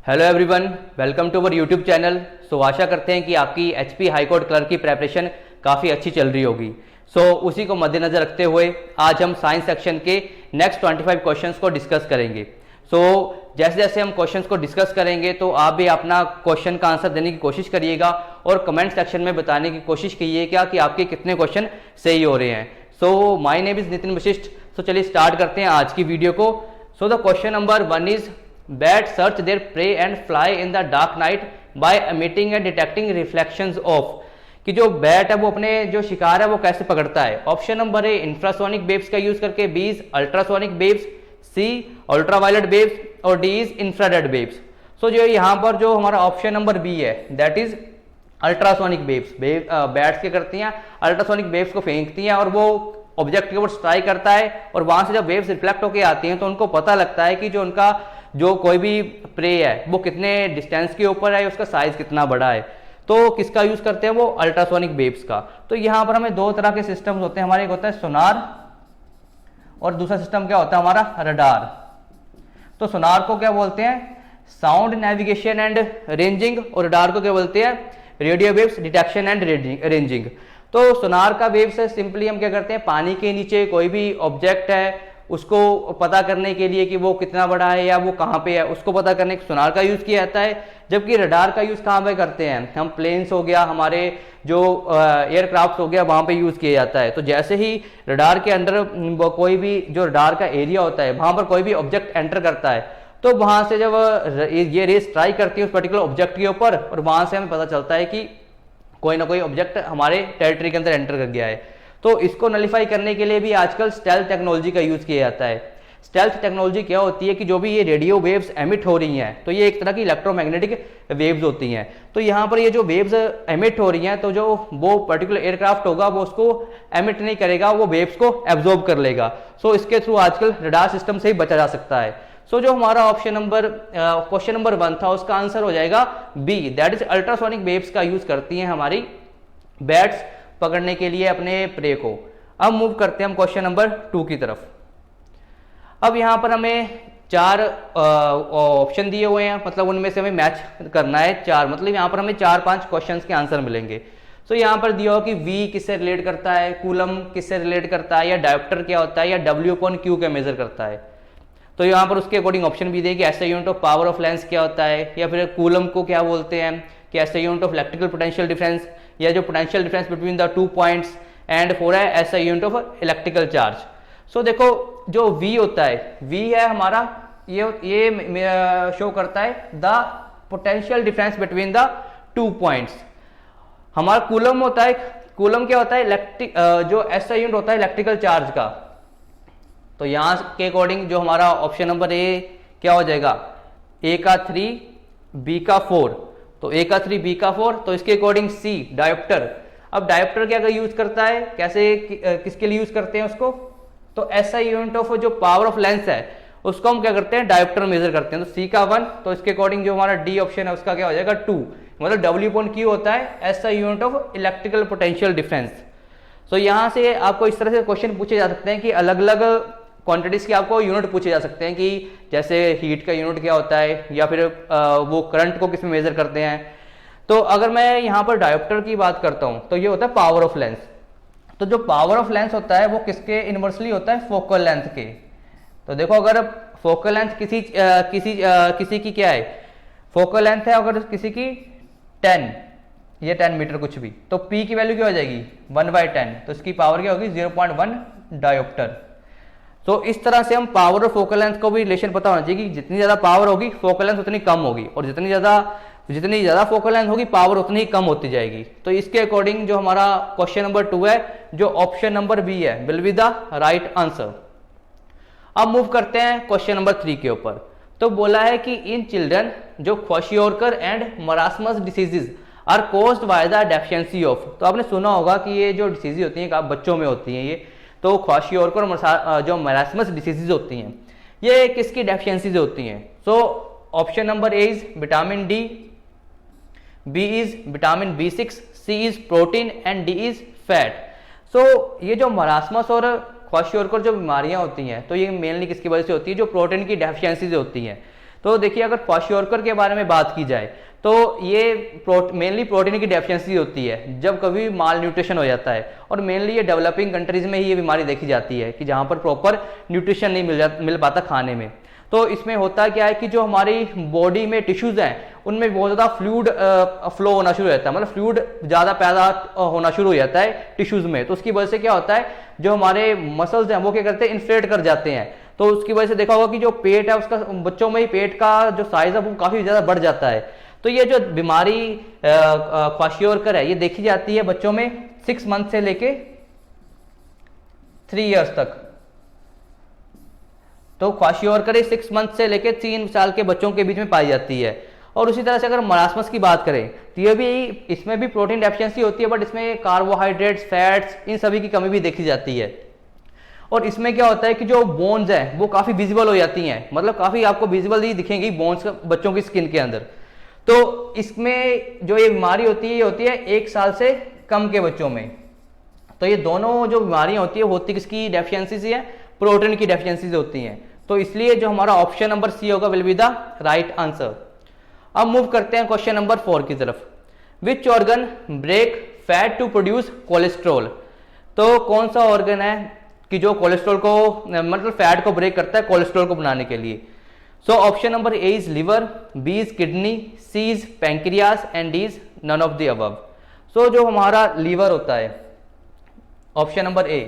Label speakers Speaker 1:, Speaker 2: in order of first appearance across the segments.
Speaker 1: Hello everyone, welcome to our YouTube channel. आशा करते हैं कि आपकी एचपी हाई कोर्ट क्लर्क की प्रेपरेशन काफ़ी अच्छी चल रही होगी। उसी को मद्देनज़र रखते हुए आज हम साइंस सेक्शन के नेक्स्ट 25 क्वेश्चंस को डिस्कस करेंगे। जैसे जैसे हम क्वेश्चंस को डिस्कस करेंगे तो आप भी अपना क्वेश्चन का आंसर देने की कोशिश करिएगा और कमेंट सेक्शन में बताने की कोशिश कीजिएगा कि आपके कितने क्वेश्चन सही हो रहे हैं। My name is Nitin Vashishtha. चलिए स्टार्ट करते हैं आज की वीडियो को। The question number 1 is Bats search their prey and fly in the dark night by emitting and detecting reflections of। कि जो बैट है वो अपने जो शिकार है वो कैसे पकड़ता है। Option number A infrasonic waves का यूज करके, B is ultrasonic waves, C ultraviolet waves और डी इज इंफ्रारेड वेव्स। जो यहाँ पर जो हमारा ऑप्शन नंबर बी है that is ultrasonic waves. Bats क्या करती हैं, अल्ट्रासोनिक वेव्स को फेंकती हैं और वो ऑब्जेक्ट के ऊपर स्ट्राइक करता है और वहां से जब वेव्स रिफ्लेक्ट होकर आती हैं तो उनको पता लगता है कि जो उनका जो कोई भी प्रे है वो कितने डिस्टेंस के ऊपर है, उसका साइज कितना बड़ा है। तो किसका यूज करते हैं वो अल्ट्रासोनिक वेव्स का। तो यहाँ पर हमें दो तरह के सिस्टम्स होते हैं हमारे, एक होता है सोनार और दूसरा सिस्टम क्या होता है हमारा रडार। तो सोनार को क्या बोलते हैं, साउंड नेविगेशन एंड रेंजिंग, और रडार को क्या बोलते हैं, radio waves detection and ranging. तो सोनार का वेव्स है, सिंपली हम क्या करते हैं पानी के नीचे कोई भी ऑब्जेक्ट है उसको पता करने के लिए कि वो कितना बड़ा है या वो कहाँ पे है उसको पता करने के सोनार का यूज किया जाता है। जबकि रडार का यूज कहाँ पे करते हैं, हम प्लेन्स हो गया, हमारे जो एयरक्राफ्ट हो गया वहां पे यूज किया जाता है। तो जैसे ही रडार के अंदर कोई भी जो रडार का एरिया होता है वहां पर कोई भी ऑब्जेक्ट एंटर करता है तो वहां से जब ये रे स्ट्राइक करती है उस पर्टिकुलर ऑब्जेक्ट के ऊपर और वहां से हमें पता चलता है कि कोई ना कोई ऑब्जेक्ट हमारे टेरिटरी के अंदर एंटर कर गया है। तो इसको नलिफाई करने के लिए भी आजकल स्टेल्थ टेक्नोलॉजी का यूज किया जाता है। स्टेल्थ टेक्नोलॉजी क्या होती है कि जो भी ये रेडियो वेव्स एमिट हो रही हैं तो ये एक तरह की इलेक्ट्रोमैग्नेटिक वेव्स होती हैं। तो यहाँ पर ये जो वेव्स एमिट हो रही हैं तो जो वो पर्टिकुलर एयरक्राफ्ट होगा वो उसको एमिट नहीं करेगा, वो वेव्स को एब्जॉर्ब कर लेगा। इसके थ्रू आजकल रडार सिस्टम से ही बचा जा सकता है। जो हमारा ऑप्शन नंबर क्वेश्चन नंबर 1 था उसका आंसर हो जाएगा B, that is ultrasonic waves का यूज करती हैं हमारी बैट्स पकड़ने के लिए अपने प्रे को। अब मूव करते हैं हम क्वेश्चन नंबर 2 की तरफ। अब यहाँ पर हमें 4 ऑप्शन दिए हुए हैं, मतलब उनमें से हमें मैच करना है 4, मतलब यहाँ पर हमें 4-5 क्वेश्चंस के आंसर मिलेंगे। यहाँ पर दिया हो कि V किससे रिलेट करता है, कूलम किससे रिलेट करता है, या डायोप्टर क्या होता है, या W/Q क्या मेजर करता है। तो यहाँ पर उसके अकॉर्डिंग ऑप्शन भी देगी, ऐसा unit of power of lens क्या होता है, या फिर कूलम को क्या बोलते हैं, कि ऐसा unit of electrical potential difference, या जो potential difference between the 2 points, and 4 है ऐसा यूनिट ऑफ इलेक्ट्रिकल चार्ज। देखो जो V होता है, V है हमारा ये शो करता है the potential difference between the 2 points. हमारा कूलम होता है, कूलम क्या होता है, जो ऐसा यूनिट होता है इलेक्ट्रिकल चार्ज का। तो यहां के अकॉर्डिंग जो हमारा ऑप्शन नंबर ए क्या हो जाएगा, A का 3 B का 4। तो A का 3 B का 4, तो इसके अकॉर्डिंग C डायोप्टर। अब डायोप्टर क्या यूज करता है, कैसे किसके लिए यूज करते हैं उसको, तो ऐसा यूनिट ऑफ जो पावर ऑफ लेंस है उसको हम क्या करते हैं डायोप्टर मेजर करते हैं। तो C का 1, तो इसके अकॉर्डिंग जो हमारा D ऑप्शन है उसका क्या हो जाएगा 2, मतलब W/Q होता है ऐसा unit of electrical potential difference. यहां से आपको इस तरह से क्वेश्चन पूछे जा सकते हैं कि अलग अलग क्वांटिटीज के आपको यूनिट पूछे जा सकते हैं, कि जैसे हीट का यूनिट क्या होता है, या फिर वो करंट को किस में मेजर करते हैं। तो अगर मैं यहाँ पर डायोप्टर की बात करता हूँ तो ये होता है पावर ऑफ लेंस। तो जो पावर ऑफ लेंस होता है वो किसके इनवर्सली होता है, फोकल लेंथ के। तो देखो अगर फोकल लेंथ किसी की क्या है, फोकल लेंथ है अगर किसी की 10, ये 10 मीटर कुछ भी, तो P की वैल्यू क्या हो जाएगी 1/10, तो इसकी पावर क्या होगी 0.1 डायोप्टर। तो इस तरह से हम पावर और फोकल लेंथ को भी रिलेशन पता होना चाहिए कि जितनी ज्यादा पावर होगी फोकल लेंथ उतनी कम होगी, और जितनी ज्यादा फोकल लेंथ होगी पावर उतनी ही कम होती जाएगी। तो इसके अकॉर्डिंग जो हमारा क्वेश्चन नंबर 2 है, जो ऑप्शन नंबर बी है, will be the right answer. अब मूव करते हैं क्वेश्चन नंबर 3 के ऊपर। तो बोला है कि इन चिल्ड्रन जो kwashiorkor and marasmus diseases are caused by the deficiency of. तो आपने सुना होगा कि ये जो डिसीज होती हैं बच्चों में होती हैं, ये तो क्वाशियोरकर और जो मरासमस डिसीजेज होती हैं ये किसकी डेफिशिएंसीज होती हैं। Option number A is vitamin D, B is vitamin B6, C is protein and D is fat. ये जो मरासमस और क्वाशियोरकर जो बीमारियां होती हैं तो ये मेनली किसकी वजह से होती है, जो प्रोटीन की डेफिशिएंसीज होती हैं। तो देखिए अगर क्वाशियोरकर के बारे में बात की जाए तो ये मेनली प्रोटीन की डेफिशिएंसी होती है जब कभी माल न्यूट्रिशन हो जाता है, और मेनली ये डेवलपिंग कंट्रीज में ही ये बीमारी देखी जाती है कि जहाँ पर प्रॉपर न्यूट्रिशन नहीं मिल पाता खाने में। तो इसमें होता क्या है कि जो हमारी बॉडी में टिश्यूज हैं उनमें बहुत ज़्यादा फ्लूइड फ्लो होना शुरू हो जाता है, मतलब फ्लूइड ज़्यादा पैदा होना शुरू हो जाता है टिश्यूज में। तो उसकी वजह से क्या होता है, जो हमारे मसल्स हैं वो क्या करते हैं, इन्फ्लेट कर जाते हैं। तो उसकी वजह से देखा होगा कि जो पेट है उसका, बच्चों में ही पेट का जो साइज है वो काफ़ी ज़्यादा बढ़ जाता है। तो ये जो बीमारी क्वाशियोरकर है ये देखी जाती है बच्चों में 6 मंथ से लेके 3 इयर्स तक। तो क्वाशियोरकर 6 मंथ से लेके 3 साल के बच्चों के बीच में पाई जाती है। और उसी तरह से अगर मरासमस की बात करें तो ये भी, इसमें भी प्रोटीन डेफिशिएंसी होती है, बट इसमें कार्बोहाइड्रेट्स, फैट्स, इन सभी की कमी भी देखी जाती है। और इसमें क्या होता है कि जो बोन्स हैं वो काफ़ी विजिबल हो जाती हैं, मतलब काफ़ी आपको विजिबल ही दिखेंगी बोन्स बच्चों की स्किन के अंदर। तो इसमें जो ये बीमारी होती है ये होती है 1 साल से कम के बच्चों में। तो ये दोनों जो बीमारियां होती है होती किसकी डेफिशिएंसी से है, प्रोटीन की डेफिशिएंसी से होती हैं। तो इसलिए जो हमारा ऑप्शन नंबर सी होगा will be the right answer. अब मूव करते हैं क्वेश्चन नंबर 4 की तरफ। Which organ break fat to produce cholesterol. तो कौन सा ऑर्गन है कि जो कोलेस्ट्रॉल को, मतलब फैट को ब्रेक करता है कोलेस्ट्रॉल को बनाने के लिए। So option number A is liver, B is kidney, C is pancreas and D is none of the above. So जो हमारा लीवर होता है, ऑप्शन नंबर ए,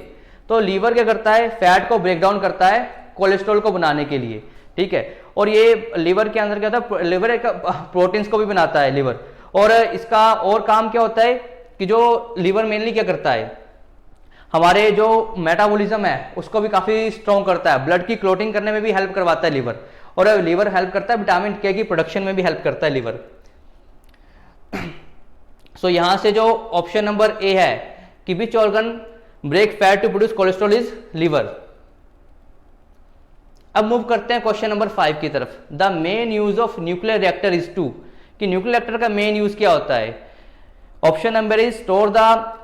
Speaker 1: तो लीवर क्या करता है, फैट को ब्रेक डाउन करता है कोलेस्ट्रॉल को बनाने के लिए, ठीक है। और ये लिवर के अंदर क्या होता है, लिवर एक प्रोटीन्स को भी बनाता है लिवर। और इसका और काम क्या होता है कि जो लिवर मेनली क्या करता है, हमारे जो मेटाबॉलिज्म है उसको भी काफी स्ट्रॉन्ग करता है, ब्लड की क्लोटिंग करने में भी हेल्प करवाता है लिवर। और लिवर हेल्प करता है विटामिन के की प्रोडक्शन में भी हेल्प करता है लिवर। सो यहां से जो ऑप्शन नंबर ए है कि which organ break fat to produce cholesterol is liver. अब मूव करते हैं क्वेश्चन नंबर 5 की तरफ। The main use of nuclear reactor is to, कि न्यूक्लियर रिएक्टर का मेन यूज क्या होता है। Option number is store the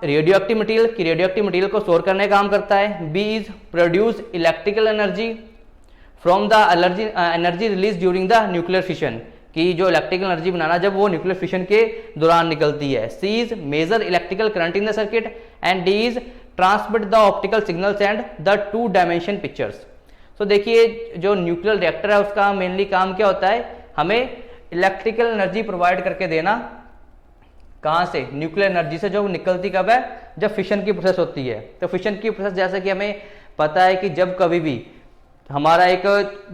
Speaker 1: radioactive material, कि रेडियो एक्टिव मटीरियल को स्टोर करने का काम करता है। B is produce electrical energy from the energy release during the nuclear fission, कि जो इलेक्ट्रिकल एनर्जी बनाना जब वो न्यूक्लियर फिशन के दौरान निकलती है। C is major electrical current in the circuit and D is transmit the optical signals and the 2 dimension pictures. तो देखिए जो न्यूक्लियर रिएक्टर है उसका मेनली काम क्या होता है, हमें इलेक्ट्रिकल एनर्जी प्रोवाइड करके देना। कहाँ से, न्यूक्लियर एनर्जी से, जो निकलती कब है, जब फिशन की प्रोसेस होती है। तो फिशन की प्रोसेस जैसे कि हमें पता है कि जब कभी भी हमारा एक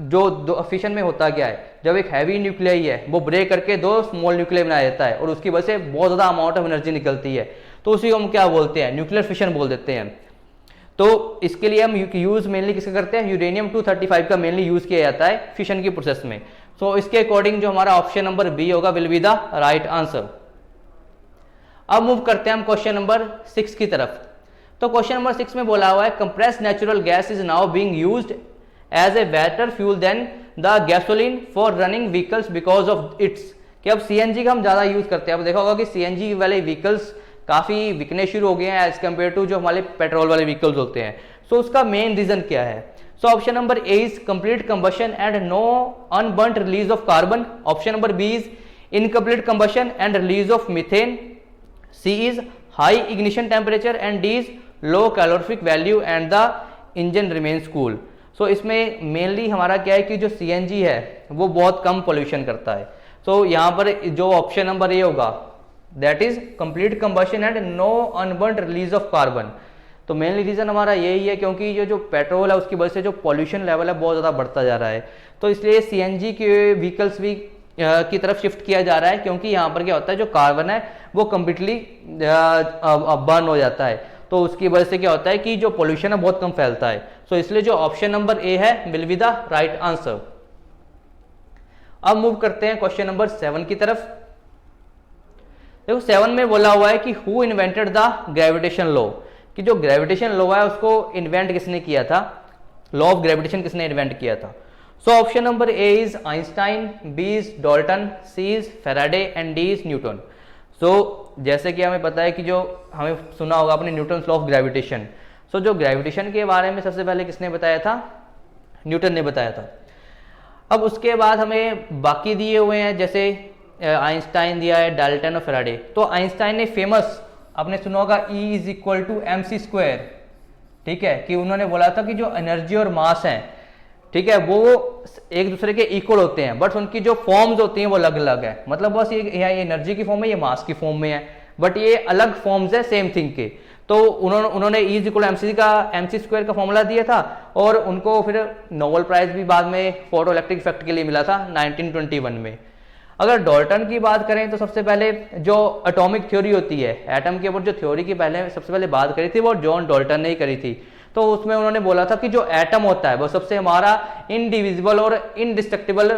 Speaker 1: जो फिशन में होता क्या है, जब एक हैवी न्यूक्लियाई है वो ब्रेक करके 2 स्मॉल न्यूक्लियाई बनाया जाता है और उसकी वजह से बहुत ज़्यादा अमाउंट ऑफ एनर्जी निकलती है, तो उसी को हम क्या बोलते हैं, न्यूक्लियर फिशन बोल देते हैं। तो इसके लिए हम यूज मेनली किसका करते हैं, यूरेनियम 235 का मेनली यूज किया जाता है फिशन की प्रोसेस में। सो इसके अकॉर्डिंग जो हमारा ऑप्शन नंबर बी होगा will be the right answer. अब मूव करते हैं हम क्वेश्चन नंबर 6 की तरफ। तो क्वेश्चन नंबर 6 में बोला हुआ है compressed natural gas is now being used as a better fuel than the gasoline for running vehicles because of its, कि अब सीएनजी का हम ज्यादा यूज करते हैं। अब देखा होगा कि सीएनजी वाले व्हीकल्स काफी बिकने शुरू हो गए हैं एज कम्पेयर टू जो हमारे पेट्रोल वाले व्हीकल्स होते हैं। सो उसका मेन रीजन क्या है। So option number A is complete combustion and no unburnt release of carbon. Option number B is incomplete combustion and release of methane. C is high ignition temperature and D is low calorific value and the engine remains cool. So इसमें mainly हमारा क्या है कि जो CNG है वो बहुत कम pollution करता है। सो यहाँ पर जो ऑप्शन नंबर ए होगा that is complete combustion and no unburnt release of carbon. तो मेनली रीजन हमारा यही है क्योंकि ये जो पेट्रोल है उसकी वजह से जो पॉल्यूशन लेवल है बहुत ज़्यादा बढ़ता जा रहा है। तो इसलिए सीएनजी के व्हीकल्स भी की तरफ शिफ्ट किया जा रहा है, क्योंकि यहाँ पर क्या होता है जो कार्बन है वो कम्प्लीटली बर्न हो जाता है। तो उसकी वजह से क्या होता है कि जो पॉल्यूशन है बहुत कम फैलता है। सो इसलिए जो ऑप्शन नंबर ए है will be the right answer. अब मूव करते हैं क्वेश्चन नंबर 7 की तरफ। देखो 7 में बोला हुआ है कि who invented the gravitation law, कि जो ग्रेविटेशन लॉ है उसको इन्वेंट किसने किया था, लॉ ऑफ ग्रेविटेशन किसने इन्वेंट किया था। So option number A is Einstein, B is Dalton, C is Faraday and D is Newton. So जैसे कि हमें पता है कि जो हमें सुना होगा अपने न्यूटन लॉ ऑफ ग्रेविटेशन। जो ग्रेविटेशन के बारे में सबसे पहले किसने बताया था, न्यूटन ने बताया था। अब उसके बाद हमें बाकी दिए हुए हैं, जैसे आइंस्टाइन दिया है, डाल्टन और फैराडे। तो आइंस्टाइन ने फेमस, आपने सुना होगा E=mc², ठीक है, कि उन्होंने बोला था कि जो एनर्जी और मास है, ठीक है, वो एक दूसरे के इक्वल होते हैं, बट उनकी जो फॉर्म्स होती हैं वो अलग अलग है। मतलब बस ये एनर्जी की फॉर्म है, ये मास की फॉर्म में है, बट ये अलग फॉर्म्स है सेम थिंग के। तो उन्होंने E=mc² का फॉर्मूला दिया था, और उनको फिर नोबेल प्राइज भी बाद में फोटो इलेक्ट्रिक इफेक्ट के लिए मिला था 1921 में। अगर डाल्टन की बात करें तो सबसे पहले जो एटॉमिक थ्योरी होती है, एटम के ऊपर जो थ्योरी की सबसे पहले बात करी थी वो जॉन डाल्टन ने ही करी थी। तो उसमें उन्होंने बोला था कि जो एटम होता है वो सबसे हमारा इनडिविजिबल और इनडिस्ट्रक्टिबल,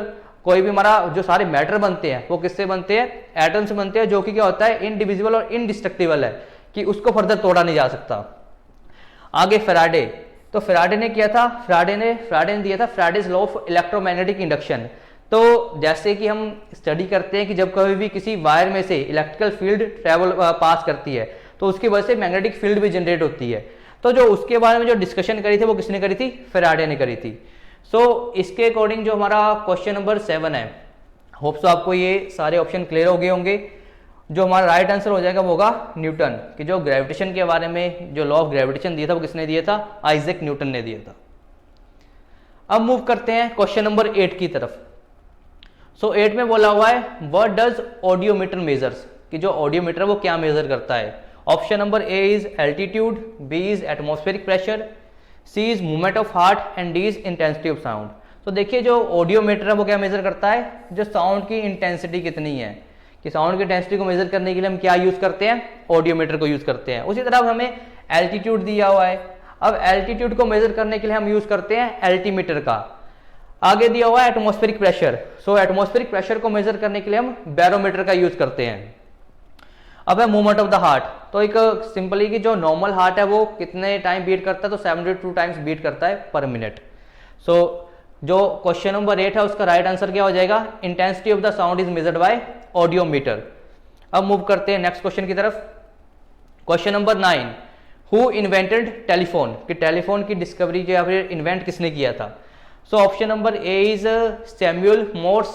Speaker 1: कोई भी हमारा जो सारे मैटर बनते हैं वो किससे बनते हैं, एटम से बनते हैं, जो कि क्या होता है, इनडिविजिबल और इनडिस्ट्रक्टिबल है, कि उसको फर्दर तोड़ा नहीं जा सकता। आगे फैराडे, तो फैराडे ने किया था, फैराडे ने दिया था Faraday's law of electromagnetic induction. तो जैसे कि हम स्टडी करते हैं कि जब कभी भी किसी वायर में से इलेक्ट्रिकल फील्ड ट्रेवल पास करती है तो उसकी वजह से मैग्नेटिक फील्ड भी जनरेट होती है। तो जो उसके बारे में जो डिस्कशन करी थी वो किसने करी थी, फैराडे ने करी थी। सो इसके अकॉर्डिंग जो हमारा क्वेश्चन नंबर 7 है, होप सो आपको ये सारे ऑप्शन क्लियर हो गए होंगे। जो हमारा राइट आंसर हो जाएगा वो होगा न्यूटन, कि जो ग्रेविटेशन के बारे में जो लॉ ऑफ ग्रेविटेशन दिया था वो किसने दिया था, आइजैक न्यूटन ने दिया था। अब मूव करते हैं क्वेश्चन नंबर 8 की तरफ। सो 8 में बोला हुआ है व्हाट डज ऑडियोमीटर मेजर्स, कि जो ऑडियोमीटर वो क्या मेजर करता है। Option number A is altitude, B is atmospheric pressure, C is movement of heart and D is intensity of sound. तो देखिए जो ऑडियोमीटर है वो क्या मेजर करता है, जो साउंड की इंटेंसिटी कितनी है, कि साउंड की इंटेंसिटी को मेजर करने के लिए हम क्या यूज करते हैं, ऑडियोमीटर को यूज करते हैं। उसी तरह हमें एल्टीट्यूड दिया हुआ है, अब एल्टीट्यूड को मेजर करने के लिए हम यूज करते हैं एल्टीमीटर का। आगे दिया हुआ है एटमॉस्फेरिक प्रेशर, सो एटमॉस्फेरिक प्रेशर को मेजर करने के लिए हम बैरोमीटर का यूज करते हैं। अब है मूवमेंट ऑफ द हार्ट, तो एक सिंपली कि जो नॉर्मल हार्ट है वो कितने टाइम बीट करता है, तो 72 टाइम्स बीट करता है पर मिनट। सो जो क्वेश्चन नंबर 8 है उसका राइट आंसर क्या हो जाएगा, intensity of the sound is measured by audiometer. अब मूव करते हैं नेक्स्ट क्वेश्चन की तरफ। Question number 9, who invented telephone, कि टेलीफोन की डिस्कवरी जो है इन्वेंट किसने किया था। So option number A is Samuel Morse,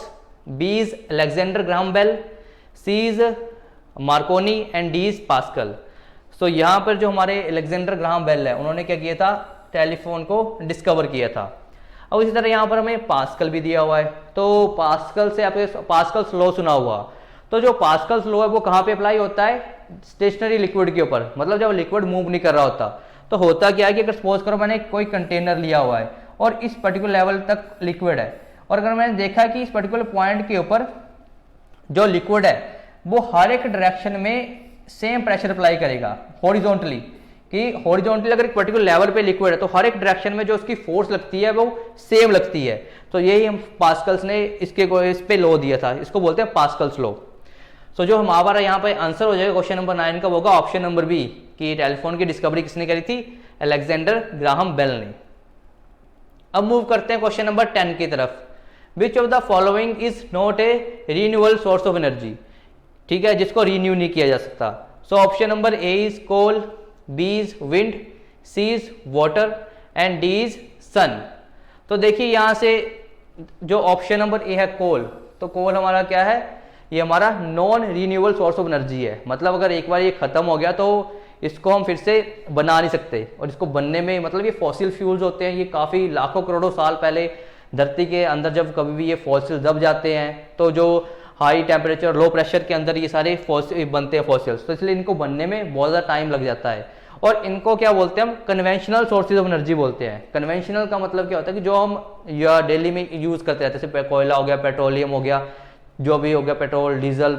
Speaker 1: B is Alexander Graham Bell, C is Marconi and D is Pascal. So यहाँ पर जो हमारे अलेक्जेंडर ग्राहम बेल है उन्होंने क्या किया था, टेलीफोन को डिस्कवर किया था। अब इसी तरह यहाँ पर हमें पास्कल भी दिया हुआ है, तो पास्कल से आपके पास्कल्स लॉ सुना हुआ, तो जो पास्कल्स लॉ है वो कहाँ पे अप्लाई होता है, स्टेशनरी लिक्विड के ऊपर, मतलब जब लिक्विड मूव नहीं कर रहा होता। तो होता क्या है कि अगर सपोज करो मैंने कोई कंटेनर लिया हुआ है और इस पर्टिकुलर लेवल तक लिक्विड है, और अगर मैंने देखा कि इस पर्टिकुलर पॉइंट के ऊपर जो लिक्विड है वो हर एक डायरेक्शन में सेम प्रेशर अप्लाई करेगा हॉरिजॉन्टली, कि हॉरिजॉन्टली अगर एक पर्टिकुलर लेवल पे लिक्विड है तो हर एक डायरेक्शन में जो उसकी फोर्स लगती है वो सेम लगती है। तो यही हम पास्कल्स ने इस पे लॉ दिया था, इसको बोलते हैं पास्कल्स लॉ। सो जो हमारा यहाँ पे आंसर हो जाएगा क्वेश्चन नंबर 9 का होगा ऑप्शन नंबर बी, कि टेलीफोन की डिस्कवरी किसने करी थी, अलेक्जेंडर ग्राहम बेल ने। अब मूव करते हैं क्वेश्चन नंबर 10 की तरफ। Which of the following is not a renewable source of energy, ठीक है, जिसको रिन्यू नहीं किया जा सकता। So option number A is coal, B is wind, C is water and D is sun. तो देखिए यहाँ से जो ऑप्शन नंबर ए है कोल, तो कोल हमारा क्या है, ये हमारा non renewable source of energy है। मतलब अगर एक बार ये खत्म हो गया तो इसको हम फिर से बना नहीं सकते, और इसको बनने में मतलब ये फॉसिल फ्यूल्स होते हैं, ये काफ़ी लाखों करोड़ों साल पहले धरती के अंदर जब कभी भी ये फॉसिल दब जाते हैं तो जो हाई टेम्परेचर लो प्रेशर के अंदर ये सारे बनते हैं फॉसिल्स, तो इसलिए इनको बनने में बहुत ज़्यादा टाइम लग जाता है। और इनको क्या बोलते हैं हम, कन्वेंशनल सोर्सेज ऑफ एनर्जी बोलते हैं। कन्वेंशनल का मतलब क्या होता है कि जो हम या डेली में यूज़ करते रहते हैं, जैसे कोयला हो गया, पेट्रोलियम हो गया, जो भी हो गया, petrol, diesel,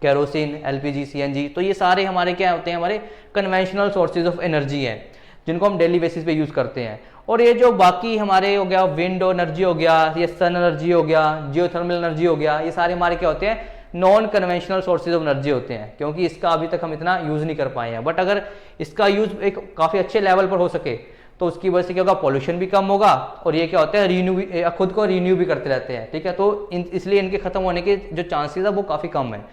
Speaker 1: kerosene, LPG, CNG, तो ये सारे हमारे क्या होते हैं, हमारे कन्वेंशनल सोर्सेज ऑफ एनर्जी हैं जिनको हम डेली बेसिस पे यूज़ करते हैं। और ये जो बाकी हमारे हो गया विंड एनर्जी हो गया, ये सन एनर्जी हो गया, जियोथर्मल एनर्जी हो गया, ये सारे हमारे क्या होते हैं, non conventional sources of energy होते हैं, क्योंकि इसका अभी तक हम इतना यूज़ नहीं कर पाए हैं। बट अगर इसका यूज़ एक काफ़ी अच्छे लेवल पर हो सके तो उसकी वजह से क्या होगा, पॉल्यूशन भी कम होगा, और ये क्या होता है, रिन्यू भी, खुद को रिन्यू भी करते रहते हैं, ठीक है। तो इसलिए इनके खत्म होने के जो चांसेस है वो काफ़ी कम है।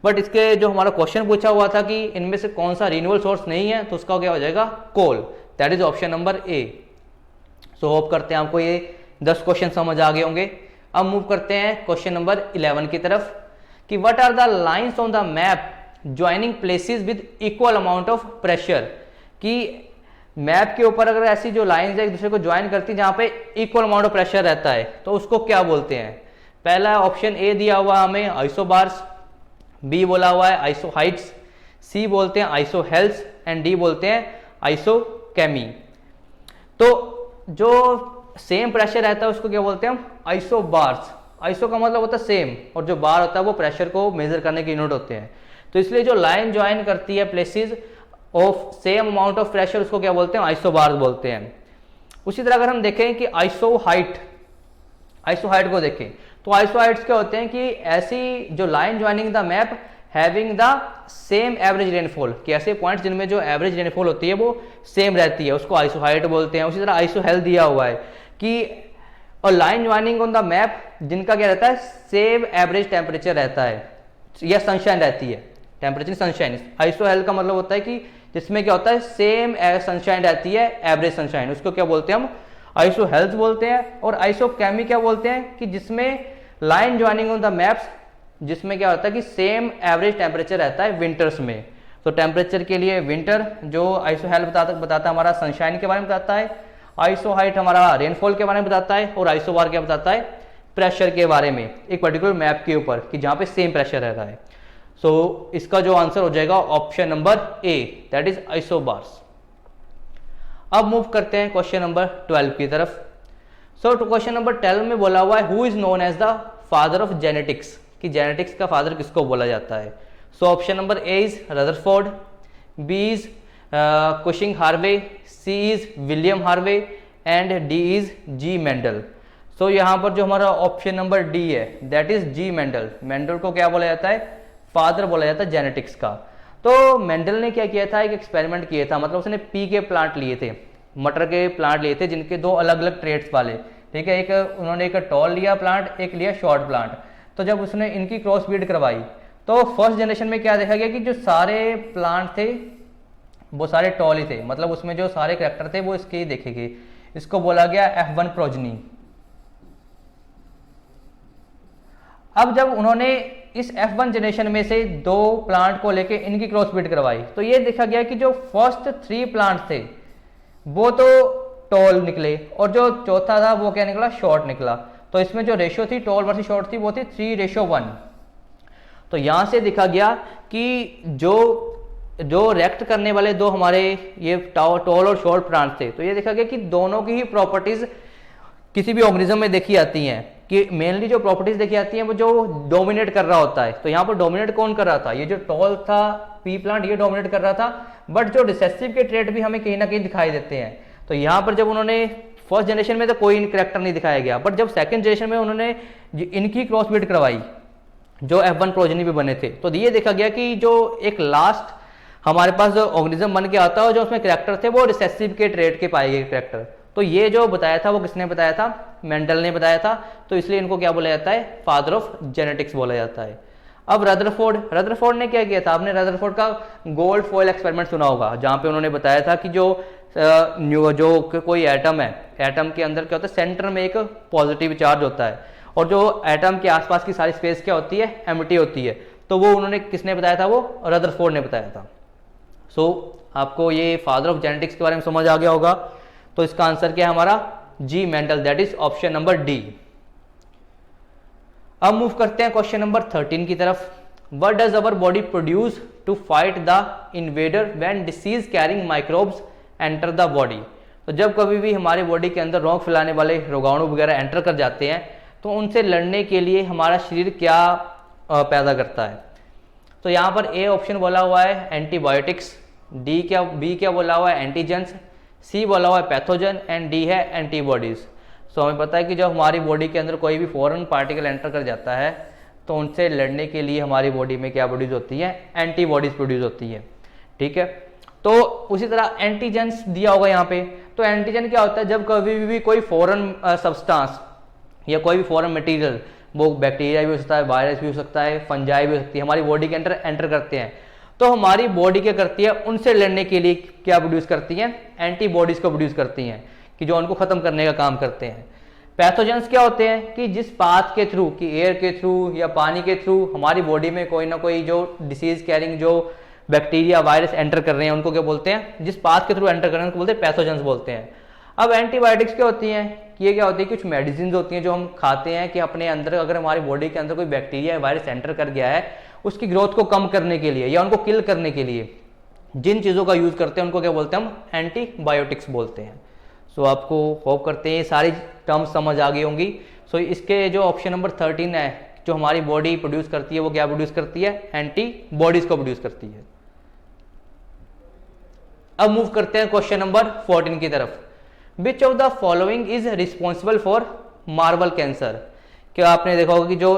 Speaker 1: बट इसके जो हमारा क्वेश्चन पूछा हुआ था कि इनमें से कौन सा रिन्यूएबल सोर्स नहीं है, तो उसका क्या हो जाएगा, coal, that is option number A. So hope करते हैं आपको ये 10 क्वेश्चन समझ आ गए होंगे। अब मूव करते हैं क्वेश्चन नंबर 11 की तरफ कि what are the lines on the map joining places with equal amount of pressure, कि मैप के ऊपर अगर ऐसी जो लाइंस है एक दूसरे को ज्वाइन करती है जहां पे इक्वल अमाउंट ऑफ प्रेशर रहता है तो उसको क्या बोलते हैं। पहला ऑप्शन ए दिया हुआ हमें आइसोबार्स, बी बोला हुआ है आइसोहाइट्स, सी बोलते हैं आइसोहेल्स एंड डी बोलते हैं आइसोकेमी। तो जो सेम प्रेशर रहता है उसको क्या बोलते हैं हम, आइसोबार्स। आइसो का मतलब होता है सेम और जो बार होता है वो प्रेशर को मेजर करने के यूनिट होते हैं। तो इसलिए जो लाइन ज्वाइन करती है places of same amount of pressure उसको क्या बोलते हैं, आइसोबार्स बोलते हैं। उसी तरह अगर हम देखें कि आइसोहाइट को देखें तो आइसोहाइट्स क्या होते हैं कि ऐसी जो line joining the map having the same average rainfall, कि ऐसे पॉइंट्स जिनमें जो एवरेज रेनफॉल होती है वो सेम रहती है उसको आइसोहाइट बोलते हैं। उसी तरह आइसोहेल दिया हुआ है कि और line joining on the map जिनका क्या रहता है, सेम एवरेज टेम्परेचर रहता है या सनशाइन रहती है, टेम्परेचर सनशाइन। आइसोहेल का मतलब होता है कि जिसमें क्या होता है सेम सनशाइन रहती है, एवरेज सनशाइन, उसको क्या बोलते हैं हम, आइसोहेल्स बोलते हैं। और आइसोकेमी क्या बोलते हैं कि जिसमें line joining on the maps जिसमें क्या होता है कि सेम एवरेज टेम्परेचर रहता है विंटर्स में। तो टेम्परेचर के लिए विंटर जो आइसोहेल बताता है हमारा सनशाइन के बारे में बताता है, आइसोहाइट हमारा रेनफॉल के बारे में बताता है और आइसोबार क्या बताता है, प्रेशर के बारे में एक पर्टिकुलर मैप के ऊपर कि जहां पे सेम प्रेशर रहता है। सो इसका जो आंसर हो जाएगा option number A, that is isobars. अब मूव करते हैं क्वेश्चन नंबर 12 की तरफ। सो क्वेश्चन नंबर 12 में बोला हुआ है who is known as the father of genetics, कि जेनेटिक्स का फादर किसको बोला जाता है। So option number A is Rutherford, B is Cushing Harvey, C is William Harvey and D is G Mendel. So यहाँ पर जो हमारा ऑप्शन नंबर डी है that is G Mendel. Mendel को क्या बोला जाता है, फादर बोला जाता है जेनेटिक्स का। तो मेंडल ने क्या किया था, एक एक्सपेरिमेंट किया था, मतलब उसने पी के प्लांट लिए थे, मटर के प्लांट लिए थे जिनके दो अलग अलग ट्रेड्स वाले, ठीक है। एक उन्होंने एक टॉल लिया प्लांट, एक लिया शॉर्ट प्लांट। तो जब उसने इनकी क्रॉस ब्रीड करवाई तो फर्स्ट जनरेशन में क्या देखा गया कि जो सारे प्लांट थे वो सारे टॉल ही थे, मतलब उसमें जो सारे कैरेक्टर थे वो इसके ही देखे गए। इसको बोला गया F1 प्रोजनी। अब जब उन्होंने इस F1 जनरेशन में से दो प्लांट को लेके इनकी क्रॉस ब्रीड करवाई तो ये देखा गया कि जो फर्स्ट 3 प्लांट थे वो तो टॉल निकले और जो चौथा था वो क्या निकला, शॉर्ट निकला। तो इसमें जो रेशियो थी टॉल वर्सेस शॉर्ट थी वो थी 3:1। तो यहां से देखा गया कि जो रेक्ट करने वाले दो हमारे ये टॉल और शॉर्ट प्लांट थे, तो ये देखा गया कि दोनों की ही प्रॉपर्टीज किसी भी ऑर्गेनिज्म में देखी जाती हैं कि मेनली जो प्रॉपर्टीज देखी जाती हैं वो जो डोमिनेट कर रहा होता है। तो यहाँ पर डोमिनेट कौन कर रहा था, ये जो टॉल था पी प्लांट ये डोमिनेट कर रहा था, बट जो रिसेसिव के ट्रेट भी हमें कहीं ना कहीं दिखाई देते हैं। तो यहाँ पर जब उन्होंने फर्स्ट जनरेशन में तो कोई कैरेक्टर नहीं दिखाया गया, बट जब सेकंड जनरेशन में उन्होंने इनकी क्रॉस ब्रीड करवाई जो F1 प्रोजनी भी बने थे तो ये देखा गया कि जो एक लास्ट हमारे पास जो ऑर्गेनिज्म बन के आता है जो उसमें कैरेक्टर थे वो रिसेसिव के ट्रेट के पाए गए कैरेक्टर। तो ये जो बताया था वो किसने बताया था, मेंडल ने बताया था। तो इसलिए इनको क्या बोला जाता है, फादर ऑफ जेनेटिक्स बोला जाता है। अब रदरफोर्ड ने क्या किया था, आपने रदरफोर्ड का गोल्ड फॉइल एक्सपेरिमेंट सुना होगा जहां पे उन्होंने बताया था कि जो कोई एटम है, एटम के अंदर क्या होता है, सेंटर में एक पॉजिटिव चार्ज होता है और जो एटम के आसपास की सारी स्पेस क्या होती है, एम्प्टी होती है। तो वो उन्होंने किसने बताया था, वो रदरफोर्ड ने बताया था। सो आपको ये फादर ऑफ जेनेटिक्स के बारे में समझ आ गया होगा। तो इसका आंसर क्या है हमारा, G Mendel, that is option number D. अब मूव करते हैं क्वेश्चन नंबर 13 की तरफ। What does our body produce to fight the invader when disease carrying microbes enter the body. तो जब कभी भी हमारे बॉडी के अंदर रोग फैलाने वाले रोगाणु वगैरह एंटर कर जाते हैं तो उनसे लड़ने के लिए हमारा शरीर क्या पैदा करता है। तो यहाँ पर ए ऑप्शन बोला हुआ है एंटीबायोटिक्स, बी क्या बोला हुआ है एंटीजेंस, सी बोला हुआ है पैथोजन एंड डी है एंटीबॉडीज। सो हमें पता है कि जब हमारी बॉडी के अंदर कोई भी फॉरेन पार्टिकल एंटर कर जाता है तो उनसे लड़ने के लिए हमारी बॉडी में क्या प्रोड्यूस होती है, एंटीबॉडीज प्रोड्यूस होती है, ठीक है। तो उसी तरह एंटीजेंस दिया होगा यहाँ पे। तो एंटीजन क्या होता है, जब कभी भी कोई फॉरेन सब्सटेंस या कोई भी फॉरेन मटेरियल, वो बैक्टीरिया भी हो सकता है, वायरस भी हो सकता है, फंजाई भी हो सकती है, हमारी बॉडी के अंदर एंटर करते हैं तो हमारी बॉडी क्या करती है, उनसे लड़ने के लिए क्या प्रोड्यूस करती है, एंटीबॉडीज को प्रोड्यूस करती हैं कि जो उनको खत्म करने का काम करते हैं। पैथोजेंस क्या होते हैं कि जिस पाथ के थ्रू, कि एयर के थ्रू या पानी के थ्रू हमारी बॉडी में कोई ना कोई जो डिसीज कैरिंग जो बैक्टीरिया वायरस एंटर कर रहे हैं उनको क्या बोलते हैं, जिस पाथ के थ्रू एंटर कर रहे हैं उनको बोलते हैं पैथोजेंस बोलते हैं। अब एंटीबायोटिक्स क्या होती हैं कि ये क्या होती है, कुछ मेडिसिन होती हैं जो हम खाते हैं कि अपने अंदर अगर हमारी बॉडी के अंदर कोई बैक्टीरिया या वायरस एंटर कर गया है उसकी ग्रोथ को कम करने के लिए या उनको किल करने के लिए जिन चीज़ों का यूज़ करते हैं उनको क्या बोलते हैं, हम एंटीबायोटिक्स बोलते हैं। सो आपको होप करते हैं ये सारी टर्म्स समझ आ गई होंगी। सो इसके जो ऑप्शन नंबर 13 है, जो हमारी बॉडी प्रोड्यूस करती है वो क्या प्रोड्यूस करती है, एंटीबॉडीज को प्रोड्यूस करती है। अब मूव करते हैं क्वेश्चन नंबर 14 की तरफ। Which of the following is responsible for marble cancer. क्या आपने देखा होगा कि जो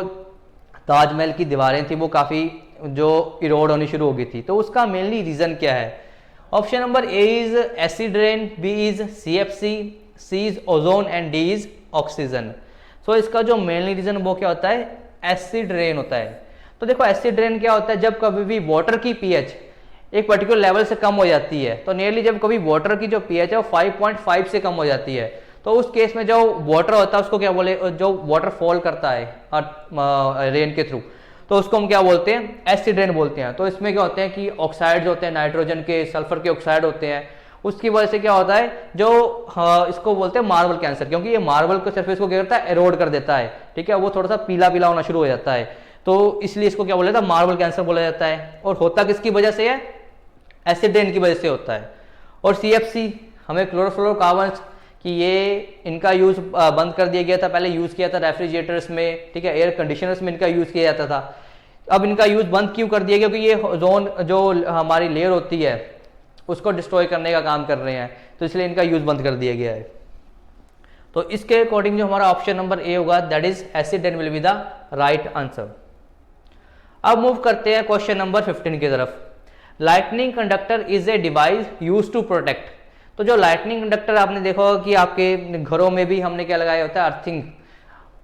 Speaker 1: ताजमहल की दीवारें थी वो काफ़ी जो इरोड होनी शुरू हो गई थी, तो उसका मेनली रीज़न क्या है। Option number A is acid rain, B is CFC, C is ozone and D is oxygen. So इसका जो मेनली रीज़न वो क्या होता है, एसिड रेन होता है। तो देखो एसिड रेन क्या होता है, जब कभी भी वाटर की pH एक पर्टिकुलर लेवल से कम हो जाती है, तो नियरली जब कभी वाटर की जो pH है वो 5.5 से कम हो जाती है, तो उस केस में जो वाटर होता है उसको क्या बोले, जो वाटर फॉल करता है रेन के थ्रू, तो उसको हम क्या बोलते हैं, एसिड रेन बोलते हैं। तो इसमें क्या होते हैं कि ऑक्साइड्स होते हैं, नाइट्रोजन के, सल्फर के ऑक्साइड होते हैं, उसकी वजह से क्या होता है जो इसको बोलते हैं मार्बल कैंसर, क्योंकि ये मार्बल के सरफेस को क्या करता है, एरोड कर देता है, ठीक है, वो थोड़ा सा पीला पीला होना शुरू हो जाता है, तो इसलिए इसको क्या बोला जाता है, मार्बल कैंसर बोला जाता है। और होता किसकी वजह से है, एसिड रेन की वजह से होता है। और CFC हमें क्लोरोफ्लोरोकार्बन्स कि ये इनका यूज बंद कर दिया गया था, पहले यूज किया था रेफ्रिजरेटर्स में, ठीक है, एयर कंडीशनर्स में इनका यूज किया जाता था। अब इनका यूज बंद क्यों कर दिया गया, क्योंकि ये जोन जो हमारी लेयर होती है उसको डिस्ट्रॉय करने का काम कर रहे हैं, तो इसलिए इनका यूज बंद कर दिया गया है। तो इसके अकॉर्डिंग जो हमारा ऑप्शन नंबर ए होगा that is acid rain will be the right answer. अब मूव करते हैं क्वेश्चन नंबर 15 की तरफ। Lightning conductor is a device use to protect. तो जो लाइटनिंग कंडक्टर आपने देखा होगा कि आपके घरों में भी हमने क्या लगाया होता है, अर्थिंग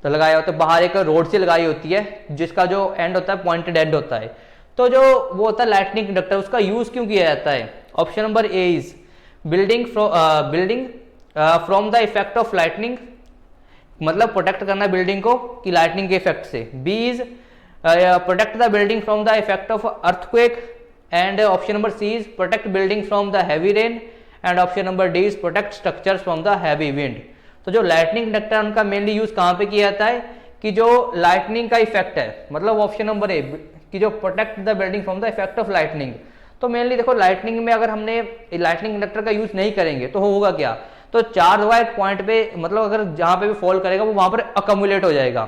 Speaker 1: तो लगाया होता है, बाहर एक रोड से लगाई होती है जिसका जो एंड होता है पॉइंटेड एंड होता है। तो जो वो होता है लाइटनिंग कंडक्टर, उसका यूज क्यों किया जाता है। Option number A is building from the effect of lightning, मतलब प्रोटेक्ट करना बिल्डिंग को कि लाइटनिंग के इफेक्ट से। B is protect the building from the effect of earthquake, and option number C is protect building from the heavy rain, and option number D is protect structures from the heavy wind. तो जो lightning conductor उनका mainly use कहाँ पे किया जाता है कि जो लाइटनिंग का इफेक्ट है, मतलब ऑप्शन नंबर ए कि जो protect the building from the effect of lightning. तो मेनली देखो लाइटनिंग में अगर हमने लाइटनिंग कंडक्टर का यूज नहीं करेंगे तो होगा क्या, तो चार्ज हुआ एक पॉइंट पे, मतलब अगर जहां पे भी फॉल करेगा वो वहां पर अकोमुलेट हो जाएगा।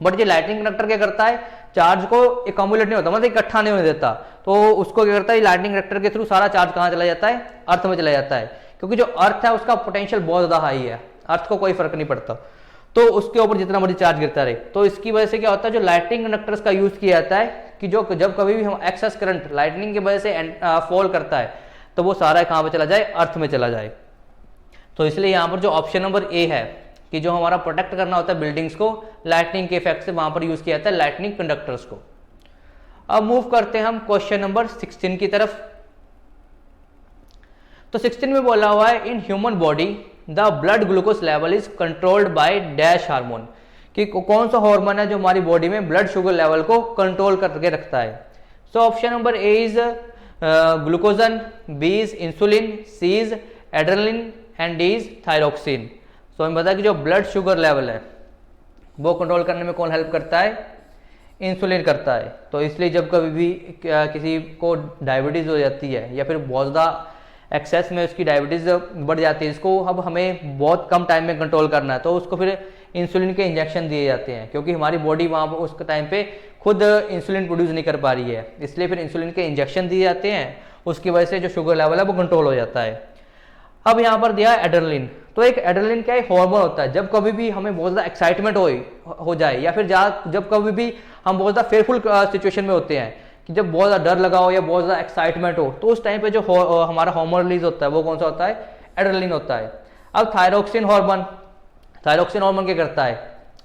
Speaker 1: बट ये लाइटनिंग कंडक्टर क्या करता है, चार्ज को अकोमुलेट नहीं होता, मतलब इकट्ठा नहीं होने देता, तो उसको क्या करता है लाइटनिंग कंडक्टर के थ्रू सारा चार्ज कहाँ चला जाता है, अर्थ में चला जाता है, क्योंकि जो अर्थ है उसका पोटेंशियल बहुत ज्यादा हाई है, अर्थ को कोई फर्क नहीं पड़ता, तो उसके ऊपर जितना मर्जी चार्ज गिरता रहे। तो इसकी वजह से क्या होता है, जो लाइटनिंग कंडक्टर्स का यूज किया जाता है कि जो जब कभी भी हम एक्सेस करंट लाइटनिंग की वजह से फॉल करता है तो वो सारा कहाँ पे चला जाए, अर्थ में चला जाए। तो इसलिए यहाँ पर जो ऑप्शन नंबर ए है कि जो हमारा प्रोटेक्ट करना होता है बिल्डिंग्स को लाइटनिंग के इफेक्ट से, वहां पर यूज किया जाता है लाइटनिंग कंडक्टर्स को। अब मूव करते हैं हम क्वेश्चन नंबर 16 की तरफ। तो 16 में बोला हुआ है in human body the blood glucose level is controlled by dash hormone, कि कौन सा हार्मोन है जो हमारी बॉडी में ब्लड शुगर लेवल को कंट्रोल करके रखता है। So option number A is glucagon, B is insulin, C is adrenaline and D is thyroxine. So हमें पता है कि जो ब्लड शुगर लेवल है वो कंट्रोल करने में कौन हेल्प करता है, इंसुलिन करता है। तो इसलिए जब कभी भी किसी को डायबिटीज हो जाती है या फिर बहुत ज़्यादा एक्सेस में उसकी डायबिटीज बढ़ जाती है, इसको अब हमें बहुत कम टाइम में कंट्रोल करना है, तो उसको फिर इंसुलिन के इंजेक्शन दिए जाते हैं, क्योंकि हमारी बॉडी वहाँ पर उस टाइम पे खुद इंसुलिन प्रोड्यूस नहीं कर पा रही है, इसलिए फिर इंसुलिन के इंजेक्शन दिए जाते हैं, उसकी वजह से जो शुगर लेवल है वो कंट्रोल हो जाता है। अब यहाँ पर दिया एड्रेनलिन। तो एक एड्रेनलिन क्या एक हार्मोन होता है, जब कभी भी हमें बहुत ज़्यादा एक्साइटमेंट हो जाए या फिर जब कभी भी हम बहुत ज़्यादा फेयरफुल सिचुएशन में होते हैं कि जब बहुत ज़्यादा डर लगा हो या बहुत ज़्यादा एक्साइटमेंट हो, तो उस टाइम पे जो हमारा हार्मोन रिलीज होता है वो कौन सा होता है, एड्रेनलिन होता है। अब थायरोक्सिन हार्मोन क्या करता है,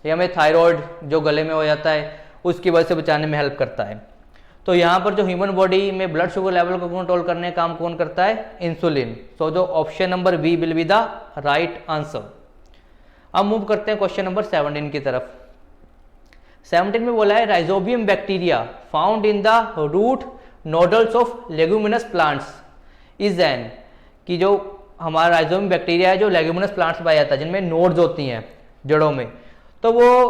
Speaker 1: ये हमें थायराइड जो गले में हो जाता है उसकी वजह से बचाने में हेल्प करता है। तो यहाँ पर जो ह्यूमन बॉडी में ब्लड शुगर लेवल को कंट्रोल करने का काम कौन करता है, इंसुलिन। सो जो option number B will be the right answer. अब मूव करते हैं क्वेश्चन नंबर 17 की तरफ। 17 में बोला है rhizobium bacteria found in the root nodules of leguminous plants is an, कि जो हमारा राइजोबियम बैक्टीरिया है जो लेगुमिनस प्लांट्स पाया जाता है जिनमें नोड्स होती हैं जड़ों में, तो वो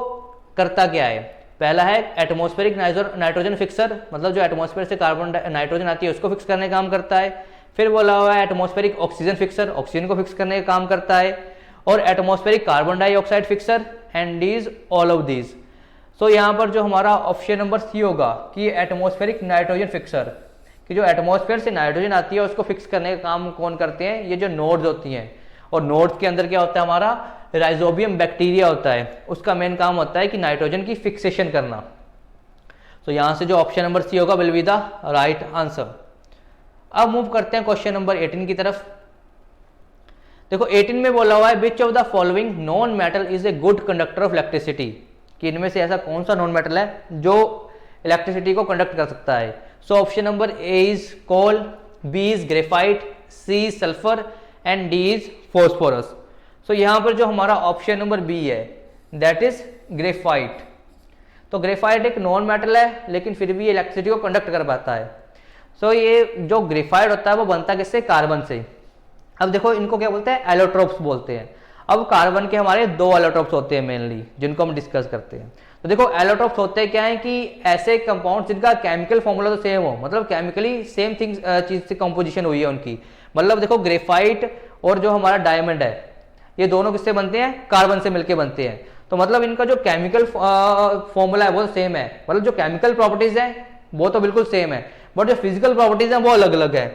Speaker 1: करता क्या है? पहला है एटमॉस्फेरिक नाइट्रोजन फिक्सर, मतलब जो एटमॉस्फेयर से कार्बन नाइट्रोजन आती है उसको फिक्स करने का काम करता है। फिर बोला हुआ है एटमॉस्फेरिक ऑक्सीजन फिक्सर, ऑक्सीजन को फिक्स करने का काम करता है। और atmospheric carbon dioxide fixer and is all of these. So यहाँ पर जो हमारा ऑप्शन नंबर सी होगा कि एटमॉस्फेरिक नाइट्रोजन फिक्सर, कि जो एटमॉस्फेयर से नाइट्रोजन आती है उसको फिक्स करने का काम कौन करते हैं? ये जो नोड्स होती हैं। और नोड्स के अंदर क्या होता है? हमारा राइजोबियम बैक्टीरिया होता है, उसका मेन काम होता है कि नाइट्रोजन की फिक्सेशन करना। तो यहां से जो ऑप्शन नंबर सी होगा will be the right answer. अब मूव करते हैं क्वेश्चन नंबर 18 की तरफ। देखो 18 में बोला हुआ है विच of the following non metal is a good conductor of electricity, कि इनमें से ऐसा कौन सा नॉन मेटल है जो इलेक्ट्रिसिटी को कंडक्ट कर सकता है। So option number A is coal, B is graphite, C is sulphur and D is phosphorus. So यहां पर जो हमारा ऑप्शन नंबर बी है दैट इज ग्रेफाइट। तो ग्रेफाइट एक नॉन मेटल है लेकिन फिर भी इलेक्ट्रिसिटी को कंडक्ट कर पाता है। सो ये जो ग्रेफाइट होता है वो बनता किससे? कार्बन से। अब देखो इनको क्या बोलते हैं? एलोट्रोप्स बोलते हैं। अब कार्बन के हमारे दो एलोट्रोप्स होते हैं मेनली, जिनको हम डिस्कस करते हैं। तो देखो एलोट्रोप्स होते हैं क्या है कि ऐसे कंपाउंड जिनका केमिकल फॉर्मूला तो सेम हो, मतलब केमिकली सेम थिंग चीज से कंपोजिशन हुई है उनकी। मतलब देखो ग्रेफाइट और जो हमारा डायमंड है ये दोनों किससे बनते हैं? कार्बन से मिलके बनते हैं। तो मतलब इनका जो केमिकल फॉर्मूला है वो सेम है, मतलब जो केमिकल प्रॉपर्टीज है वो तो बिल्कुल सेम है, बट जो फिजिकल प्रॉपर्टीज है वो अलग अलग है।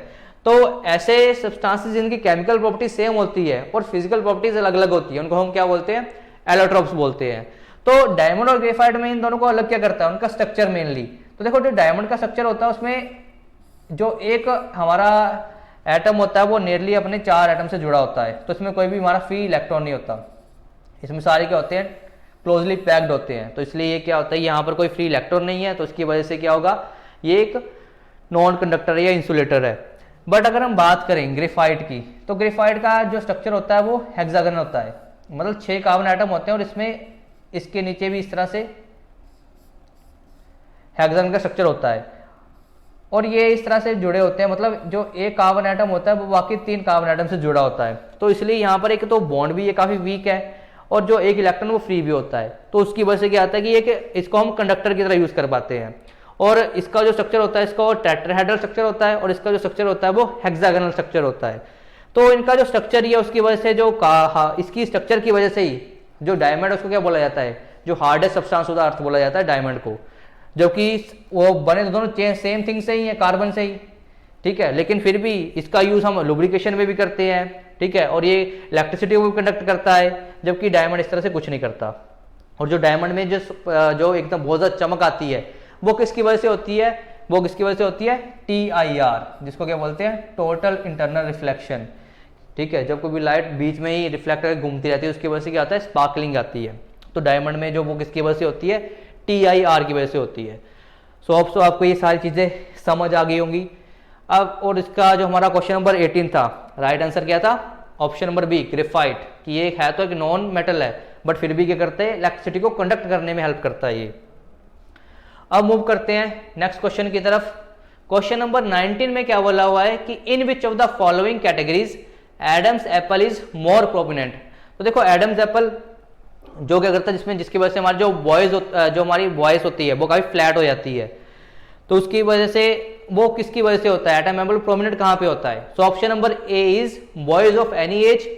Speaker 1: तो ऐसे सब्सटेंसेस जिनकी केमिकल प्रॉपर्टी सेम होती है और फिजिकल प्रॉपर्टीज अलग अलग होती है उनको हम क्या बोलते हैं? एलोट्रोप्स बोलते हैं। तो डायमंड और ग्रेफाइट में इन दोनों को अलग क्या करता है? उनका स्ट्रक्चर मेनली। तो देखो जो डायमंड का स्ट्रक्चर होता है उसमें जो एक हमारा एटम होता है वो नियरली अपने 4 एटम से जुड़ा होता है, तो इसमें कोई भी हमारा फ्री इलेक्ट्रॉन नहीं होता। इसमें सारे क्या होते हैं? क्लोजली पैक्ड होते हैं। तो इसलिए ये क्या होता है? यहाँ पर कोई फ्री इलेक्ट्रॉन नहीं है, तो इसकी वजह से क्या होगा? ये एक नॉन कंडक्टर या इंसुलेटर है। बट अगर हम बात करें ग्रेफाइट की, तो ग्रेफाइट का जो स्ट्रक्चर होता है वो हेक्सागन होता है, मतलब 6 कार्बन एटम होते हैं और इसमें इसके नीचे भी इस तरह से हेक्सागन का स्ट्रक्चर होता है और ये इस तरह से जुड़े होते हैं, मतलब जो एक कार्बन एटम होता है वो बाकी 3 कार्बन एटम से जुड़ा होता है। तो इसलिए यहाँ पर एक तो बॉन्ड भी ये काफी वीक है और जो एक इलेक्ट्रॉन वो फ्री भी होता है। तो उसकी वजह से क्या आता है कि इसको हम कंडक्टर की तरह यूज कर पाते हैं। और इसका जो स्ट्रक्चर होता है इसका टेट्राहेड्रल स्ट्रक्चर होता है और इसका जो स्ट्रक्चर होता है वो हेक्सागोनल स्ट्रक्चर होता है। तो इनका जो स्ट्रक्चर है उसकी वजह से जो इसकी स्ट्रक्चर की वजह से ही जो डायमंड है उसको क्या बोला जाता है? जो hardest substance of the earth बोला जाता है डायमंड को, जबकि वो बने तो दोनों सेम थिंग से ही है, कार्बन से ही, ठीक है। लेकिन फिर भी इसका यूज हम लुब्रिकेशन में भी करते हैं, ठीक है, और ये इलेक्ट्रिसिटी को भी कंडक्ट करता है, जबकि डायमंड इस तरह से कुछ नहीं करता। और जो डायमंड में जो एकदम बहुत ज्यादा चमक आती है वो किसकी वजह से होती है? वो किसकी वजह से होती है? TIR, जिसको क्या बोलते हैं? टोटल इंटरनल रिफ्लेक्शन, ठीक है। जब कोई भी लाइट बीच में ही रिफ्लेक्ट करके घूमती रहती है उसकी वजह से क्या आता है? स्पार्कलिंग आती है। तो डायमंड में जो वो किसकी वजह से होती है? TIR की वजह से होती है। सो आपको ये सारी चीजें समझ आ गई होंगी। अब और इसका जो हमारा क्वेश्चन नंबर 18 था, राइट आंसर क्या था? ऑप्शन नंबर बी, ग्रेफाइट, कि ये है तो एक नॉन मेटल है बट फिर भी क्या करते हैं? इलेक्ट्रिसिटी को कंडक्ट करने में हेल्प करता है ये। अब मूव करते हैं नेक्स्ट क्वेश्चन की तरफ। क्वेश्चन नंबर 19 में क्या बोला हुआ है कि in which of the following categories Adam's apple is more prominent. तो देखो एडम्स एप्पल जो क्या करता है, जिसकी वजह से हमारी जो हमारी वॉइस होती है वो काफी फ्लैट हो जाती है, तो उसकी वजह से वो किसकी वजह से होता है? एटम एप्पल प्रोमिनेंट कहां पे होता है? So option number A is boys of any age,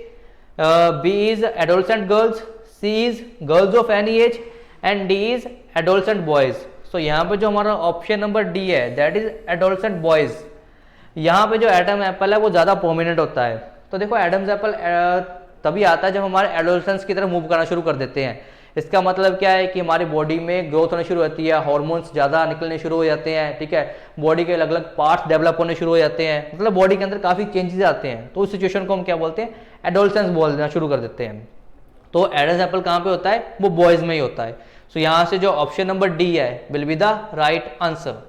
Speaker 1: B is adolescent girls, C is girls of any age and D is adolescent boys. So यहाँ पे जो हमारा ऑप्शन नंबर डी है that is adolescent boys. यहाँ पे जो atom Apple है वो ज्यादा प्रोमिनेंट होता है। तो देखो एडम्स एप्पल तभी आता है जब हमारे एडोलसेंस की तरफ मूव करना शुरू कर देते हैं। इसका मतलब क्या है कि हमारी बॉडी में ग्रोथ होनी शुरू होती है, हार्मोन्स ज्यादा निकलने शुरू हो जाते हैं, ठीक है, बॉडी के अलग अलग पार्ट्स डेवलप होने शुरू हो जाते हैं, मतलब बॉडी के अंदर काफी चेंजेस आते हैं। तो उस सिचुएशन को हम क्या बोलते हैं? एडोलसेंस बोलना शुरू कर देते हैं। तो एडम्स एप्पल कहाँ पे होता है? वो बॉयज में ही होता है। सो यहां से जो ऑप्शन नंबर डी है will be the right answer.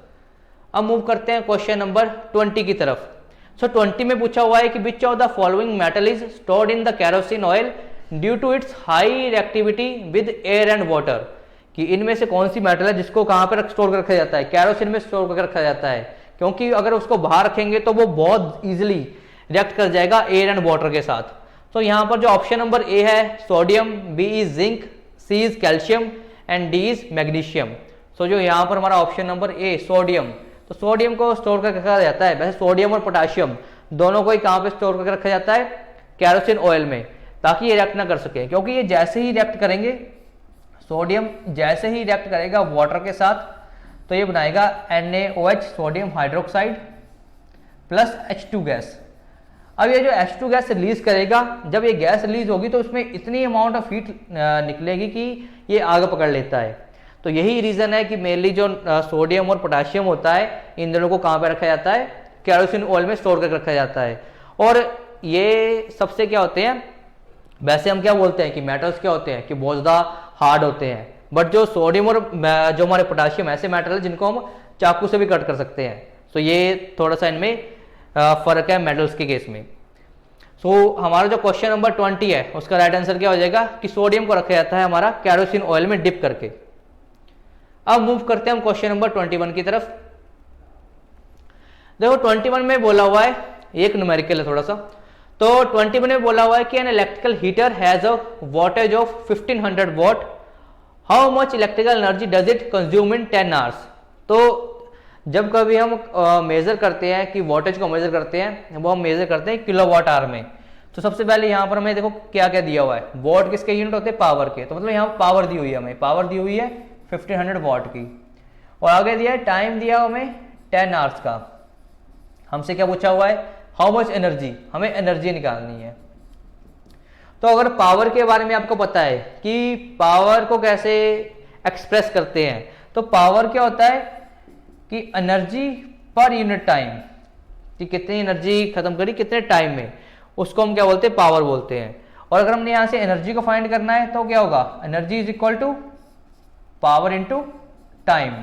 Speaker 1: अब मूव करते हैं क्वेश्चन नंबर 20 की तरफ। सो 20 में पूछा हुआ है कि which of the following metal is stored in the kerosene oil due to its high reactivity with air and water, कि इनमें से कौन सी मेटल है जिसको कहाँ पर स्टोर कर रखा जाता है, कैरोसिन में स्टोर करके रखा जाता है, क्योंकि अगर उसको बाहर रखेंगे तो वो बहुत इजीली रिएक्ट कर जाएगा एयर एंड वाटर के साथ। तो यहाँ पर जो ऑप्शन नंबर ए है sodium, B is zinc, C is calcium and D is magnesium. So जो यहाँ पर हमारा ऑप्शन नंबर ए सोडियम, तो सोडियम को स्टोर करके रखा जाता है, वैसे सोडियम और पोटाशियम दोनों को ही कहाँ पे स्टोर करके रखा जाता है, कैरोसिन ऑयल में, ताकि ये रिएक्ट ना कर सके, क्योंकि ये जैसे ही रिएक्ट करेंगे, सोडियम जैसे ही रिएक्ट करेगा वाटर के साथ तो ये बनाएगा NaOH sodium hydroxide plus H2 gas. अब ये जो H2 गैस रिलीज करेगा, जब ये गैस रिलीज होगी तो उसमें इतनी अमाउंट ऑफ हीट निकलेगी कि ये आग पकड़ लेता है। तो यही रीजन है कि मेनली जो सोडियम और पोटाशियम होता है इन दोनों को कहाँ पे रखा जाता है, कैरोसिन ऑयल में स्टोर करके रखा जाता है। और ये सबसे क्या होते हैं, वैसे हम क्या बोलते हैं कि मेटल्स क्या होते हैं कि बहुत ज़्यादा हार्ड होते हैं, बट जो सोडियम और जो हमारे पोटाशियम ऐसे मेटल है जिनको हम चाकू से भी कट कर सकते हैं। सो ये थोड़ा सा इनमें फर्क है मेटल्स के केस में। सो हमारा जो क्वेश्चन नंबर 20 है उसका राइट आंसर क्या हो जाएगा कि सोडियम को रखा जाता है हमारा कैरोसिन ऑयल में डिप करके। अब मूव करते हैं हम क्वेश्चन नंबर 21 की तरफ। देखो 21 में बोला हुआ है, एक न्यूमेरिकल है थोड़ा सा, तो 21 में बोला हुआ है कि an electrical heater has a voltage of 1500 what, how much electrical energy does it consume in 10 hours. तो जब कभी हम मेजर करते हैं कि वोल्टेज को मेजर करते हैं, वो हम मेजर करते हैं किलोवाट आवर में। तो सबसे पहले यहाँ पर हमें देखो क्या क्या दिया हुआ है, वॉट किसके यूनिट होते हैं, पावर के, तो मतलब यहाँ पावर दी हुई है, हमें पावर दी हुई है 1500 वॉट की, और आगे दिया है टाइम दिया हमें 10 आवर्स का। हमसे क्या पूछा हुआ है, हाउ मच एनर्जी, हमें एनर्जी निकालनी है। तो अगर पावर के बारे में आपको पता है कि पावर को कैसे एक्सप्रेस करते हैं, तो पावर क्या होता है कि एनर्जी पर यूनिट टाइम, कि कितनी एनर्जी खत्म करी कितने टाइम में, उसको हम क्या बोलते हैं, पावर बोलते हैं। और अगर हमने यहाँ से एनर्जी को फाइंड करना है तो क्या होगा, energy is equal to power into time.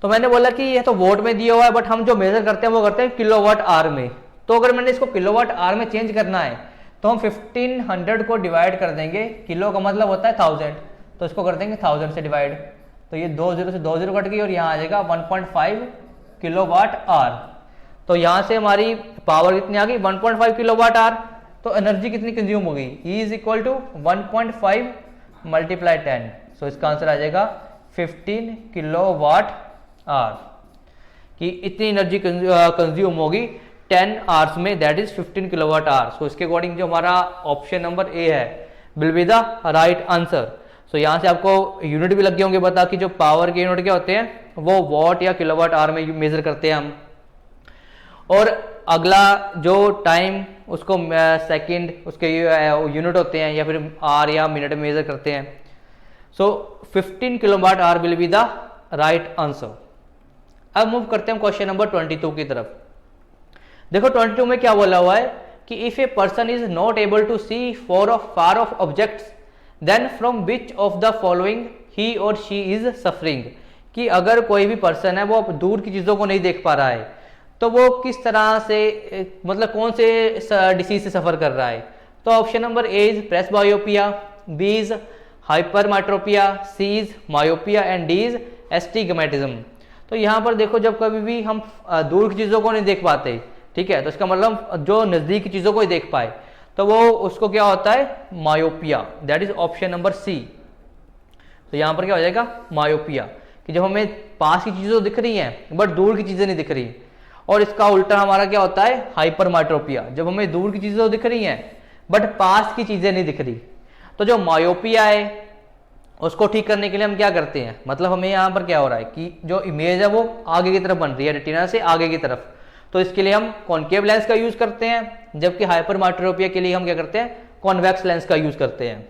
Speaker 1: तो मैंने बोला कि ये तो वोट में दिया हुआ है, बट हम जो मेजर करते हैं वो करते हैं किलोवाट आवर में। तो अगर मैंने इसको किलोवाट आवर में चेंज करना है तो हम 1500 को डिवाइड कर देंगे, किलो का मतलब होता है 1000, तो इसको कर देंगे 1000 से डिवाइड, तो ये 2 0 से 2 0 कट गई और यहाँ आ जाएगा 1.5 किलोवाट आवर। तो यहाँ से हमारी पावर कितनी आ गई, 1.5 किलोवाट आवर। तो एनर्जी कितनी कंज्यूम हो गई, E is equal to 1.5 multiply 10, so इसका आंसर आ जाएगा 15 किलोवाट आवर, कि इतनी एनर्जी कंज्यूम होगी 10 आवर्स में, that is 15 kilowatt hour. So इसके अकॉर्डिंग जो हमारा ऑप्शन नंबर ए है will be the right answer. So यहाँ से आपको यूनिट भी लग गए होंगे बता कि जो पावर के यूनिट क्या होते हैं वो वॉट या किलोवाट आवर में मेजर करते हैं हम। और अगला जो टाइम उसको सेकंड उसके यूनिट होते हैं, या फिर आर या मिनट में मेजर करते हैं। सो 15 kilowatt our will be the right answer. अब मूव करते हैं क्वेश्चन नंबर 22 की तरफ। देखो 22 में क्या बोला हुआ है कि if a person is not able to see far off objects then from which of the following he और शी इज सफरिंग, कि अगर कोई भी पर्सन है वो दूर की चीजों को नहीं देख पा रहा है तो वो किस तरह से, मतलब कौन से डिसीज से सफर कर रहा है। तो option number A is presbyopia, B is hypermetropia, C is myopia and D is astigmatism. तो यहाँ पर देखो जब कभी भी हम दूर की चीजों को नहीं देख पाते, ठीक है, तो इसका मतलब जो नजदीक की चीजों को ही देख पाए तो वो उसको क्या होता है, myopia, that is option number C. तो यहाँ पर क्या हो जाएगा, मायोपिया, कि जब हमें पास की चीजें दिख रही हैं बट दूर की चीजें नहीं दिख रही। और इसका उल्टा हमारा क्या होता है, हाइपरमेट्रोपिया, जब हमें दूर की चीजें दिख रही हैं बट पास की चीजें नहीं दिख रही। तो जो मायोपिया है उसको ठीक करने के लिए हम क्या करते हैं, मतलब हमें यहाँ पर क्या हो रहा है कि जो इमेज है वो आगे की तरफ बन रही है, रेटिना से आगे की तरफ, तो इसके लिए हम कॉनकेव लेंस का यूज करते हैं, जबकि हाइपरमेट्रोपिया के लिए हम क्या करते हैं, कॉन्वेक्स लेंस का यूज करते हैं।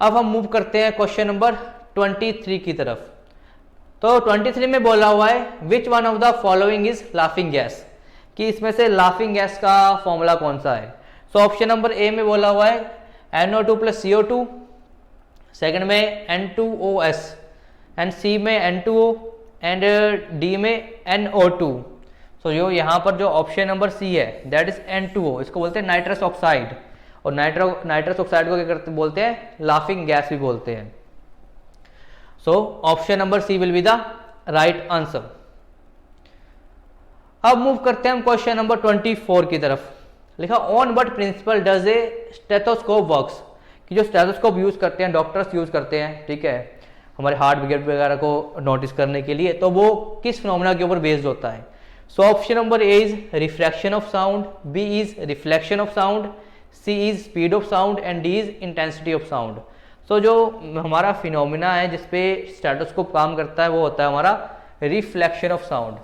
Speaker 1: अब हम मूव करते हैं क्वेश्चन नंबर 23 की तरफ। तो 23 में बोला हुआ है which one of the following is laughing gas, कि इसमें से लाफिंग गैस का फॉर्मूला कौन सा है। सो ऑप्शन नंबर ए में बोला हुआ है NO2 + CO2, सेकंड में N2OS, एंड सी में N2O, एंड डी में NO2। सो जो यहाँ पर जो ऑप्शन नंबर सी है दैट इज N2O, इसको बोलते हैं नाइट्रस ऑक्साइड, और नाइट्रस ऑक्साइड को क्या करते बोलते हैं, लाफिंग गैस भी बोलते हैं। So option number C will be the right answer. अब मूव करते हैं हम क्वेश्चन नंबर 24 की तरफ। लिखा on what principle does a stethoscope works, कि जो स्टेथोस्कोप यूज करते हैं डॉक्टर्स यूज करते हैं, ठीक है, हमारे हार्ट बीट वगैरह को नोटिस करने के लिए, तो वो किस फिनोमेना के ऊपर बेस्ड होता है। So option number A is refraction of sound, B is reflection of sound, C is speed of sound and D is intensity of sound. So जो हमारा फिनोमेना है जिसपे स्टेथोस्कोप काम करता है वो होता है हमारा रिफ्लेक्शन ऑफ साउंड।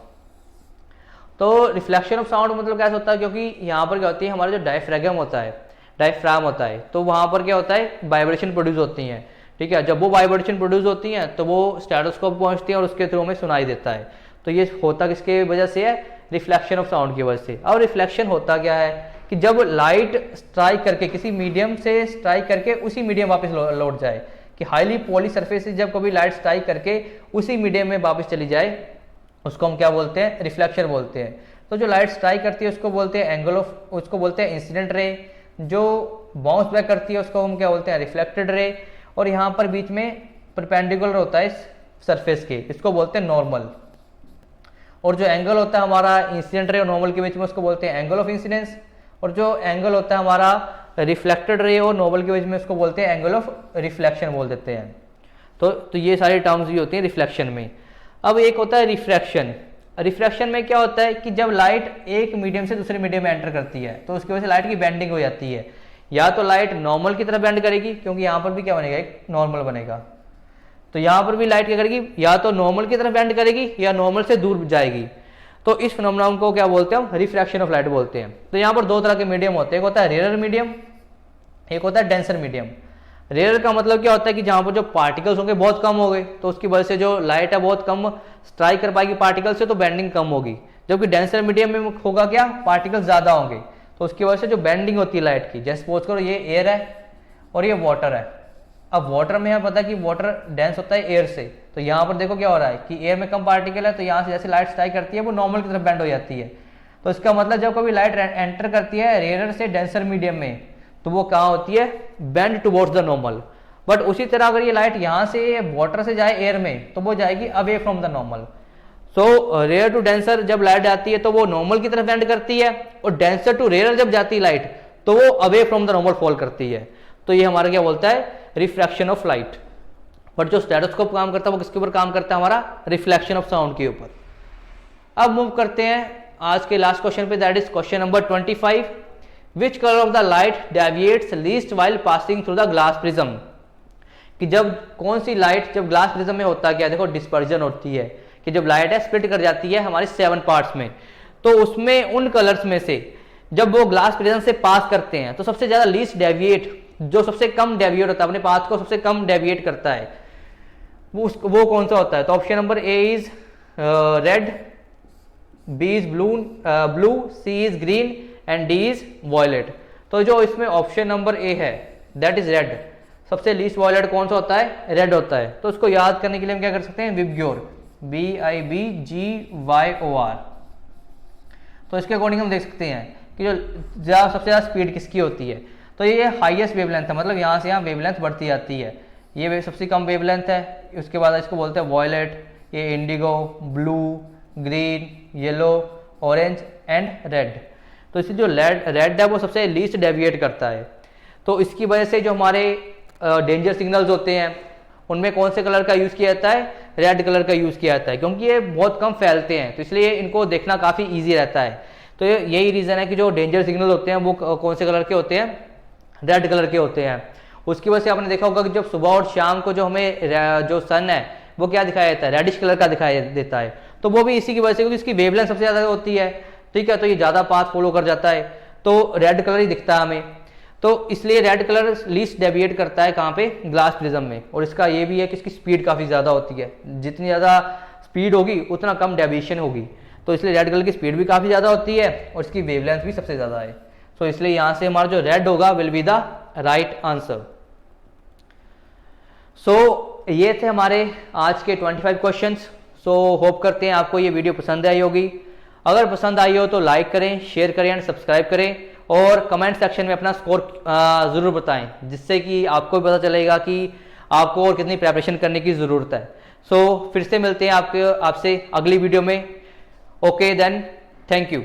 Speaker 1: तो रिफ्लेक्शन ऑफ साउंड मतलब कैसे होता है, क्योंकि यहाँ पर क्या होती है, हमारा जो डायफ्रैगम होता है, डायफ्राम होता है, तो वहाँ पर क्या होता है, वाइब्रेशन प्रोड्यूस होती हैं, ठीक है। जब वो वाइब्रेशन प्रोड्यूस होती हैं तो वो स्टेथोस्कोप पहुँचती है और उसके थ्रू हमें सुनाई देता है। तो ये होता किसके वजह से है, रिफ्लेक्शन ऑफ साउंड की वजह से। और रिफ्लेक्शन होता क्या है कि जब लाइट स्ट्राइक करके किसी मीडियम से स्ट्राइक करके उसी मीडियम वापस लौट जाए, कि हाईली पॉली सरफेस से जब कभी लाइट स्ट्राइक करके उसी मीडियम में वापस चली जाए, उसको हम क्या बोलते हैं, रिफ्लेक्शन बोलते हैं। तो जो लाइट स्ट्राइक करती है उसको बोलते हैं एंगल ऑफ, उसको बोलते हैं इंसिडेंट रे, जो बाउंस बैक करती है उसको हम क्या बोलते हैं, रिफ्लेक्टेड रे, और यहाँ पर बीच में परपेंडिकुलर होता है इस सरफेस के, इसको बोलते हैं नॉर्मल। और जो एंगल होता है हमारा इंसिडेंट रे और नॉर्मल के बीच में उसको बोलते हैं एंगल ऑफ इंसिडेंस, और जो एंगल होता है हमारा रिफ्लेक्टेड रे और नॉर्मल के बीच में उसको बोलते हैं एंगल ऑफ रिफ्लेक्शन बोल देते हैं। तो ये सारी टर्म्स भी होती हैं रिफ्लेक्शन में। अब एक होता है रिफ्रैक्शन। रिफ्रैक्शन में क्या होता है कि जब लाइट एक मीडियम से दूसरे मीडियम में एंटर करती है तो उसकी वजह से लाइट की बेंडिंग हो जाती है, या तो लाइट नॉर्मल की तरफ बेंड करेगी, क्योंकि यहाँ पर भी क्या बनेगा, एक नॉर्मल बनेगा, तो यहाँ पर भी लाइट क्या करेगी, या तो नॉर्मल की तरफ बेंड करेगी या नॉर्मल से दूर जाएगी। तो इस फिनोमेना को क्या बोलते हैं हम, रिफ्रैक्शन ऑफ लाइट बोलते हैं। तो यहाँ पर दो तरह के मीडियम होते हैं, एक होता है रेयर मीडियम, एक होता है डेंसर मीडियम। रेयर का मतलब क्या होता है कि जहाँ पर जो पार्टिकल्स होंगे बहुत कम हो गए, तो उसकी वजह से जो लाइट है बहुत कम स्ट्राइक कर पाएगी पार्टिकल से, तो बेंडिंग कम होगी। जबकि डेंसर मीडियम में होगा क्या, पार्टिकल्स ज्यादा होंगे, तो उसकी वजह से जो बेंडिंग होती है लाइट की, जैसे सपोज करो ये एयर है और ये वाटर है। अब वाटर में हमें पता है कि वाटर डेंस होता है एयर से, तो यहाँ पर देखो क्या हो रहा है कि एयर में कम पार्टिकल है, तो यहाँ से जैसे लाइट स्ट्राइक करती है वो नॉर्मल की तरफ बेंड हो जाती है। तो इसका मतलब जब कभी लाइट एंटर करती है रेयर से डेंसर मीडियम में, तो वो कहाँ होती है, bend towards the normal. But उसी तरह अगर ये लाइट यहाँ से वाटर से जाए एयर में, तो वो जाएगी away from the normal. So rare to denser जब लाइट जाती है तो वो नॉर्मल की तरफ बेंड करती है, और डेंसर टू रेयर जब जाती है लाइट तो वो away from the normal fall करती है। तो ये हमारा क्या बोलता है, रिफ्रैक्शन ऑफ लाइट। बट जो स्टेथोस्कोप काम करता है वो किसके ऊपर काम करता है, हमारा रिफ्लेक्शन ऑफ साउंड के ऊपर। अब मूव करते हैं आज के लास्ट क्वेश्चन पे, that is question number 25। Which colour of the light deviates least while passing through the glass prism, कि जब कौन सी लाइट, जब ग्लास प्रिज्म में होता क्या, देखो डिस्पर्जन होती है, कि जब लाइट है स्प्लिट कर जाती है हमारे 7 पार्ट्स में, तो उसमें उन कलर्स में से जब वो ग्लास प्रिज्म से पास करते हैं तो सबसे ज्यादा लीस्ट डेविएट, जो सबसे कम डेविएट होता है, अपने पाथ को सबसे कम डेविएट करता है, वो कौन सा होता है। तो option number A is red, B is blue, C is green and D is violet. तो जो इसमें ऑप्शन नंबर ए है दैट इज रेड, सबसे लीस्ट वॉयलेट कौन सा होता है, रेड होता है। तो उसको याद करने के लिए हम क्या कर सकते हैं, विबग्योर, BIBGYOR। तो इसके अकॉर्डिंग हम देख सकते हैं कि जो सबसे ज्यादा स्पीड किसकी होती है, तो ये हाईएस्ट वेवलेंथ है, मतलब यहाँ से यहाँ वेवलेंथ बढ़ती जाती है, ये सबसे कम वेवलेंथ है। उसके बाद इसको बोलते हैं वॉयलेट, ये Indigo, blue, green, yellow, orange and red. तो इससे जो रेड है वो सबसे लीस्ट डेविएट करता है। तो इसकी वजह से जो हमारे डेंजर सिग्नल्स होते हैं उनमें कौन से कलर का यूज किया जाता है, रेड कलर का यूज किया जाता है, क्योंकि ये बहुत कम फैलते हैं, तो इसलिए इनको देखना काफी इजी रहता है। तो यही रीजन है कि जो डेंजर सिग्नल होते हैं वो कौन से कलर के होते हैं, रेड कलर के होते हैं। उसकी वजह से आपने देखा होगा कि जब सुबह और शाम को जो हमें जो सन है वो क्या दिखाया जाता है, रेडिश कलर का दिखाई देता है। तो वो भी इसी की वजह से, क्योंकि इसकी वेवलेंथ सबसे ज्यादा होती है, ठीक है, तो ये ज्यादा पाथ फॉलो कर जाता है, तो रेड कलर ही दिखता है हमें। तो इसलिए रेड कलर लीस्ट डेविएट करता है कहाँ पे, ग्लास प्रिज्म में। और इसका ये भी है कि इसकी स्पीड काफी ज्यादा होती है, जितनी ज्यादा स्पीड होगी उतना कम डेविएशन होगी, तो इसलिए रेड कलर की स्पीड भी काफी ज्यादा होती है और इसकी वेवलेंथ भी सबसे ज्यादा है। तो इसलिए यहां से हमारा जो रेड होगा will be the right answer. So ये थे हमारे आज के 25 क्वेश्चंस। सो होप करते हैं आपको ये वीडियो पसंद आई होगी। अगर पसंद आई हो तो लाइक करें, शेयर करें एंड सब्सक्राइब करें और कमेंट सेक्शन में अपना स्कोर ज़रूर बताएं, जिससे कि आपको भी पता चलेगा कि आपको और कितनी प्रिपरेशन करने की ज़रूरत है। सो फिर से मिलते हैं आपसे अगली वीडियो में। Okay then, thank you.